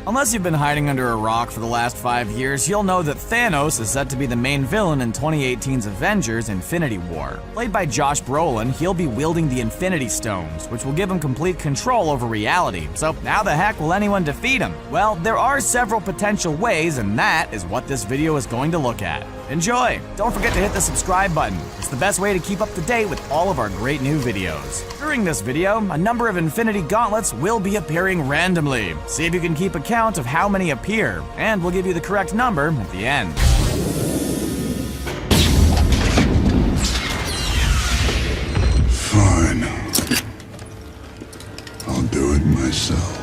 Unless you've been hiding under a rock for the last 5 years, you'll know that Thanos is set to be the main villain in 2018's Avengers Infinity War. Played by Josh Brolin, he'll be wielding the Infinity Stones, which will give him complete control over reality. So how the heck will anyone defeat him? Well, there are several potential ways, and that is what this video is going to look at. Enjoy! Don't forget to hit the subscribe button. It's the best way to keep up to date with all of our great new videos. During this video, a number of Infinity Gauntlets will be appearing randomly. See if you can keep a count of how many appear, and we'll give you the correct number at the end. Fine. I'll do it myself.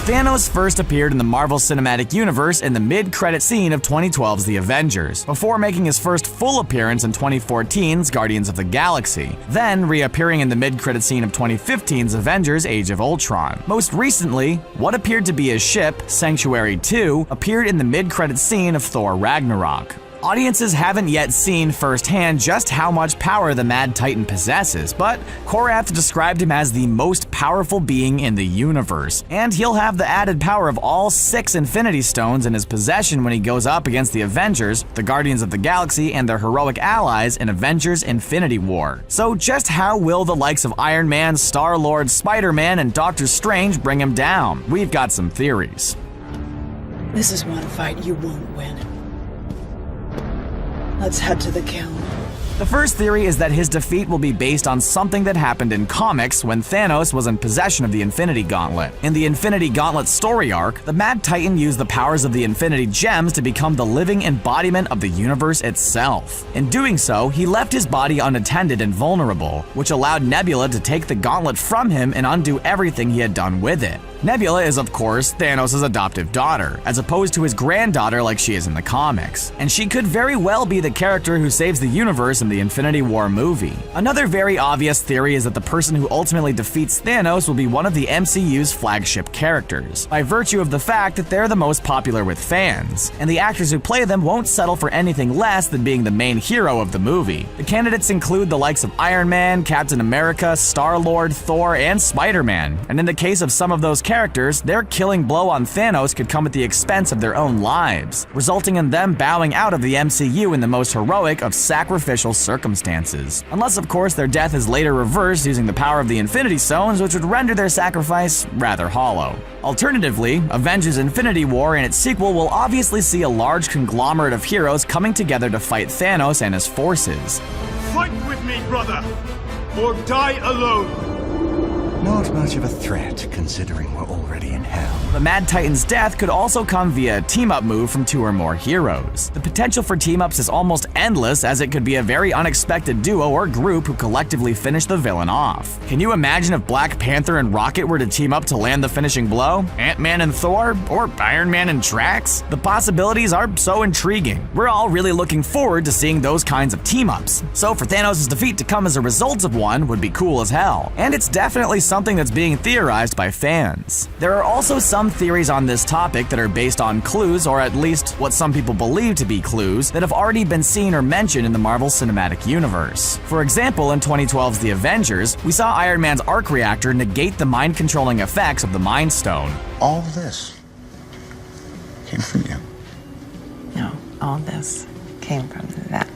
Thanos first appeared in the Marvel Cinematic Universe in the mid-credit scene of 2012's The Avengers, before making his first full appearance in 2014's Guardians of the Galaxy, then reappearing in the mid-credit scene of 2015's Avengers Age of Ultron. Most recently, what appeared to be his ship, Sanctuary 2, appeared in the mid-credit scene of Thor Ragnarok. Audiences haven't yet seen firsthand just how much power the Mad Titan possesses, but Korath described him as the most powerful being in the universe, and he'll have the added power of all 6 Infinity Stones in his possession when he goes up against the Avengers, the Guardians of the Galaxy, and their heroic allies in Avengers Infinity War. So just how will the likes of Iron Man, Star-Lord, Spider-Man, and Doctor Strange bring him down? We've got some theories. This is one fight you won't win. Let's head to the kiln. The first theory is that his defeat will be based on something that happened in comics when Thanos was in possession of the Infinity Gauntlet. In the Infinity Gauntlet story arc, the Mad Titan used the powers of the Infinity Gems to become the living embodiment of the universe itself. In doing so, he left his body unattended and vulnerable, which allowed Nebula to take the gauntlet from him and undo everything he had done with it. Nebula is, of course, Thanos' adoptive daughter, as opposed to his granddaughter like she is in the comics. And she could very well be the character who saves the universe in the Infinity War movie. Another very obvious theory is that the person who ultimately defeats Thanos will be one of the MCU's flagship characters, by virtue of the fact that they're the most popular with fans, and the actors who play them won't settle for anything less than being the main hero of the movie. The candidates include the likes of Iron Man, Captain America, Star-Lord, Thor, and Spider-Man, and in the case of some of those characters, their killing blow on Thanos could come at the expense of their own lives, resulting in them bowing out of the MCU in the most heroic of sacrificial circumstances. Unless, of course, their death is later reversed using the power of the Infinity Stones, which would render their sacrifice rather hollow. Alternatively, Avengers Infinity War and its sequel will obviously see a large conglomerate of heroes coming together to fight Thanos and his forces. Fight with me, brother, or die alone! Not much of a threat, considering we're already in hell. The Mad Titan's death could also come via a team-up move from 2 or more heroes. The potential for team-ups is almost endless, as it could be a very unexpected duo or group who collectively finish the villain off. Can you imagine if Black Panther and Rocket were to team up to land the finishing blow? Ant-Man and Thor? Or Iron Man and Drax? The possibilities are so intriguing. We're all really looking forward to seeing those kinds of team-ups. So for Thanos' defeat to come as a result of one would be cool as hell. And it's definitely something that's being theorized by fans. There are also some theories on this topic that are based on clues, or at least what some people believe to be clues, that have already been seen or mentioned in the Marvel Cinematic Universe. For example, in 2012's The Avengers, we saw Iron Man's arc reactor negate the mind-controlling effects of the Mind Stone. All this came from you. No, all this came from that.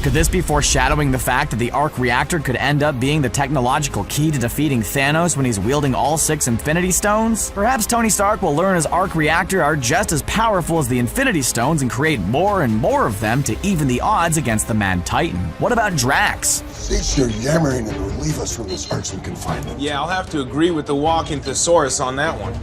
Could this be foreshadowing the fact that the arc reactor could end up being the technological key to defeating Thanos when he's wielding all 6 Infinity Stones? Perhaps Tony Stark will learn his arc reactor are just as powerful as the Infinity Stones and create more and more of them to even the odds against the Mad Titan. What about Drax? Cease your yammering and relieve us from this irksome confinement. Yeah, I'll have to agree with the walking thesaurus on that one.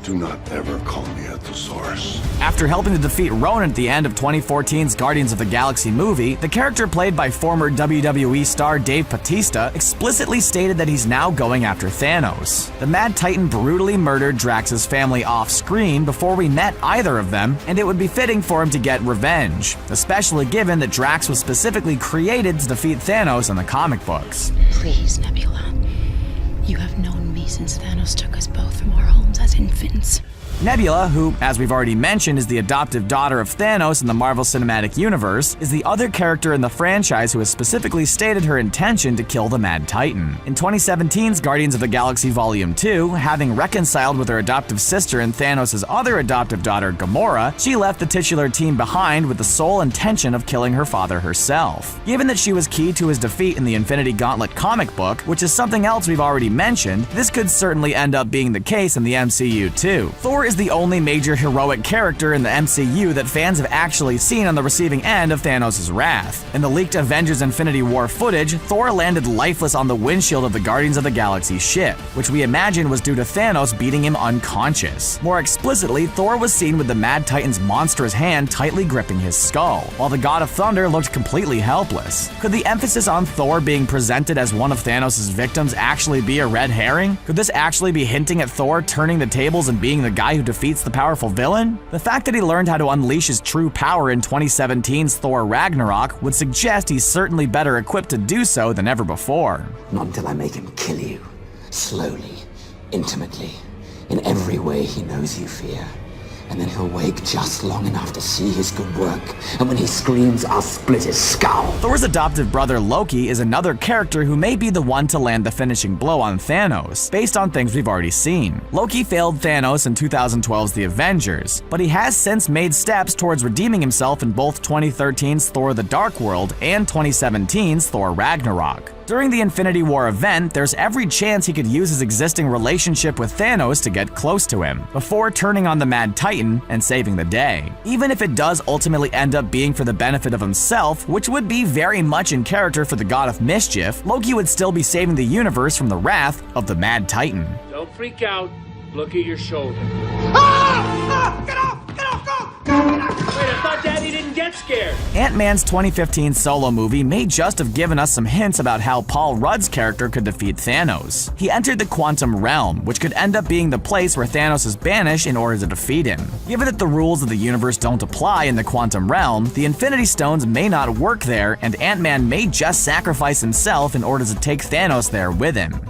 Do not ever call me a thesaurus. After helping to defeat Ronan at the end of 2014's Guardians of the Galaxy movie, the character played by former WWE star Dave Bautista explicitly stated that he's now going after Thanos. The Mad Titan brutally murdered Drax's family off-screen before we met either of them, and it would be fitting for him to get revenge, especially given that Drax was specifically created to defeat Thanos in the comic books. Please, Nebula. You have known me since Thanos took us both from our homes as infants. Nebula, who, as we've already mentioned, is the adoptive daughter of Thanos in the Marvel Cinematic Universe, is the other character in the franchise who has specifically stated her intention to kill the Mad Titan. In 2017's Guardians of the Galaxy Volume 2, having reconciled with her adoptive sister and Thanos' other adoptive daughter, Gamora, she left the titular team behind with the sole intention of killing her father herself. Given that she was key to his defeat in the Infinity Gauntlet comic book, which is something else we've already mentioned, this could certainly end up being the case in the MCU too. Thor is the only major heroic character in the MCU that fans have actually seen on the receiving end of Thanos' wrath. In the leaked Avengers Infinity War footage, Thor landed lifeless on the windshield of the Guardians of the Galaxy ship, which we imagine was due to Thanos beating him unconscious. More explicitly, Thor was seen with the Mad Titan's monstrous hand tightly gripping his skull, while the God of Thunder looked completely helpless. Could the emphasis on Thor being presented as one of Thanos' victims actually be a red herring? Could this actually be hinting at Thor turning the tables and being the guy who defeats the powerful villain? The fact that he learned how to unleash his true power in 2017's Thor Ragnarok would suggest he's certainly better equipped to do so than ever before. Not until I make him kill you. Slowly, intimately, in every way he knows you fear. And then he'll wake just long enough to see his good work. And when he screams, I'll split his skull. Thor's adoptive brother Loki is another character who may be the one to land the finishing blow on Thanos, based on things we've already seen. Loki failed Thanos in 2012's The Avengers, but he has since made steps towards redeeming himself in both 2013's Thor: The Dark World and 2017's Thor: Ragnarok. During the Infinity War event, there's every chance he could use his existing relationship with Thanos to get close to him, before turning on the Mad Titan and saving the day. Even if it does ultimately end up being for the benefit of himself, which would be very much in character for the God of Mischief, Loki would still be saving the universe from the wrath of the Mad Titan. Don't freak out. Look at your shoulder. Get off! Get off! Go! Wait, I thought Daddy didn't get scared. Ant-Man's 2015 solo movie may just have given us some hints about how Paul Rudd's character could defeat Thanos. He entered the quantum realm, which could end up being the place where Thanos is banished in order to defeat him. Given that the rules of the universe don't apply in the quantum realm, the Infinity Stones may not work there, and Ant-Man may just sacrifice himself in order to take Thanos there with him.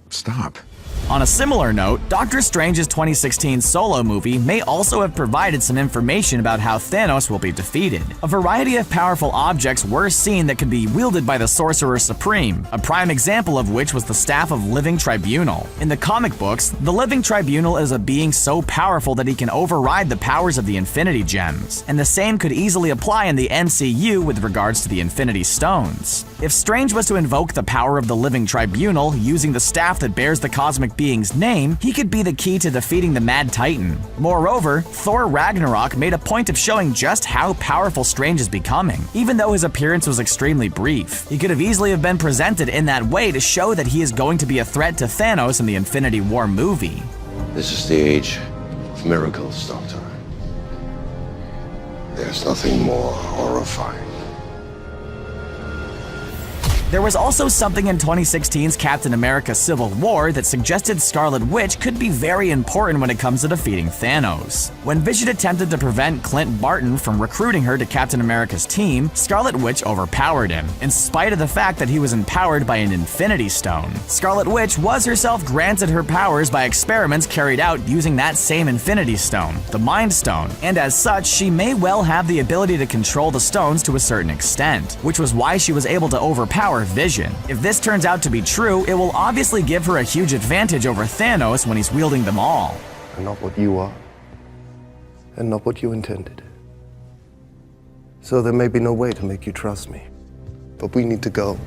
Stop. On a similar note, Doctor Strange's 2016 solo movie may also have provided some information about how Thanos will be defeated. A variety of powerful objects were seen that could be wielded by the Sorcerer Supreme, a prime example of which was the Staff of Living Tribunal. In the comic books, the Living Tribunal is a being so powerful that he can override the powers of the Infinity Gems, and the same could easily apply in the MCU with regards to the Infinity Stones. If Strange was to invoke the power of the Living Tribunal using the staff that bears the cosmic being's name, he could be the key to defeating the Mad Titan. Moreover, Thor Ragnarok made a point of showing just how powerful Strange is becoming, even though his appearance was extremely brief. He could have easily have been presented in that way to show that he is going to be a threat to Thanos in the Infinity War movie. This is the age of miracles, Doctor. There's nothing more horrifying. There was also something in 2016's Captain America: Civil War that suggested Scarlet Witch could be very important when it comes to defeating Thanos. When Vision attempted to prevent Clint Barton from recruiting her to Captain America's team, Scarlet Witch overpowered him, in spite of the fact that he was empowered by an Infinity Stone. Scarlet Witch was herself granted her powers by experiments carried out using that same Infinity Stone, the Mind Stone, and as such, she may well have the ability to control the stones to a certain extent, which was why she was able to overpower Vision. If this turns out to be true, it will obviously give her a huge advantage over Thanos when he's wielding them all. I'm not what you are, and not what you intended. So there may be no way to make you trust me, but we need to go.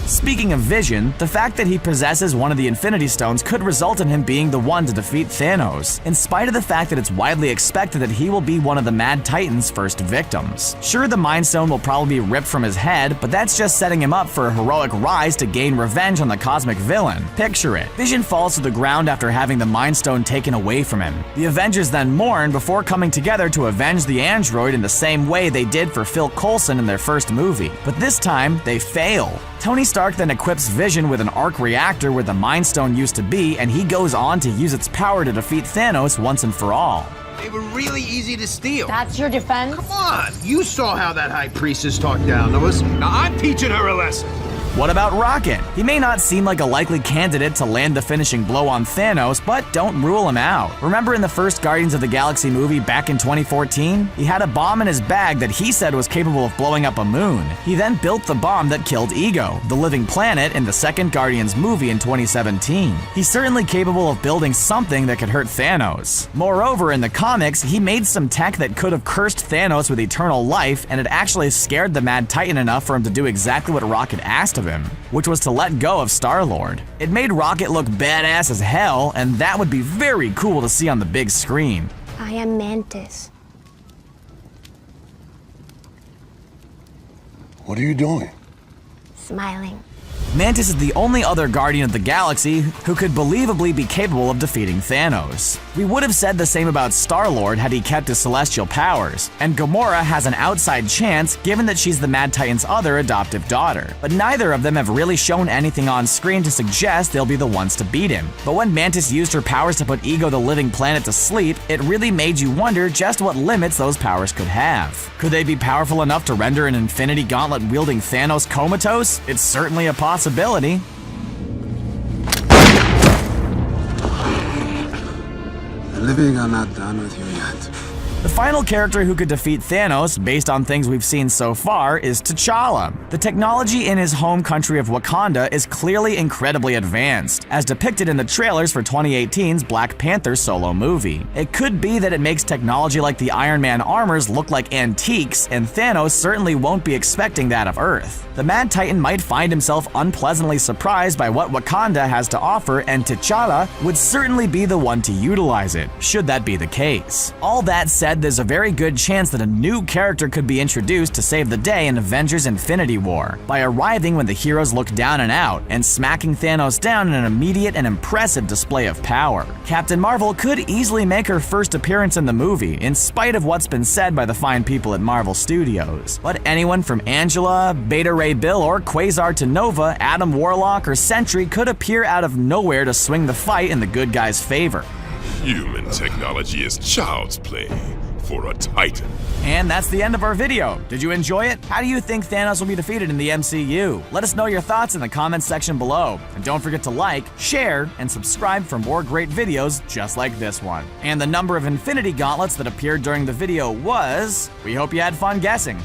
Speaking of Vision, the fact that he possesses one of the Infinity Stones could result in him being the one to defeat Thanos, in spite of the fact that it's widely expected that he will be one of the Mad Titan's first victims. Sure, the Mind Stone will probably be ripped from his head, but that's just setting him up for a heroic rise to gain revenge on the cosmic villain. Picture it. Vision falls to the ground after having the Mind Stone taken away from him. The Avengers then mourn before coming together to avenge the android in the same way they did for Phil Coulson in their first movie. But this time, they fail. Tony Stark then equips Vision with an arc reactor where the Mind Stone used to be, and he goes on to use its power to defeat Thanos once and for all. They were really easy to steal. That's your defense? Come on, you saw how that high priestess talked down to us. Now I'm teaching her a lesson. What about Rocket? He may not seem like a likely candidate to land the finishing blow on Thanos, but don't rule him out. Remember in the first Guardians of the Galaxy movie back in 2014? He had a bomb in his bag that he said was capable of blowing up a moon. He then built the bomb that killed Ego, the living planet, in the second Guardians movie in 2017. He's certainly capable of building something that could hurt Thanos. Moreover, in the comics, he made some tech that could have cursed Thanos with eternal life, and it actually scared the Mad Titan enough for him to do exactly what Rocket asked of him, which was to let go of Star-Lord. It made Rocket look badass as hell, and that would be very cool to see on the big screen. I am Mantis. What are you doing? Smiling. Mantis is the only other Guardian of the Galaxy who could believably be capable of defeating Thanos. We would have said the same about Star-Lord had he kept his celestial powers, and Gamora has an outside chance given that she's the Mad Titan's other adoptive daughter. But neither of them have really shown anything on screen to suggest they'll be the ones to beat him. But when Mantis used her powers to put Ego the living planet to sleep, it really made you wonder just what limits those powers could have. Could they be powerful enough to render an Infinity Gauntlet wielding Thanos comatose? It's certainly a possibility. The living are not done with you yet. The final character who could defeat Thanos, based on things we've seen so far, is T'Challa. The technology in his home country of Wakanda is clearly incredibly advanced, as depicted in the trailers for 2018's Black Panther solo movie. It could be that it makes technology like the Iron Man armors look like antiques, and Thanos certainly won't be expecting that of Earth. The Mad Titan might find himself unpleasantly surprised by what Wakanda has to offer, and T'Challa would certainly be the one to utilize it, should that be the case. All that said, there's a very good chance that a new character could be introduced to save the day in Avengers Infinity War, by arriving when the heroes look down and out, and smacking Thanos down in an immediate and impressive display of power. Captain Marvel could easily make her first appearance in the movie, in spite of what's been said by the fine people at Marvel Studios. But anyone from Angela, Beta Ray Bill, or Quasar to Nova, Adam Warlock, or Sentry could appear out of nowhere to swing the fight in the good guy's favor. Human technology is child's play for a Titan. And that's the end of our video. Did you enjoy it? How do you think Thanos will be defeated in the MCU? Let us know your thoughts in the comments section below. And don't forget to like, share, and subscribe for more great videos just like this one. And the number of Infinity Gauntlets that appeared during the video was... We hope you had fun guessing.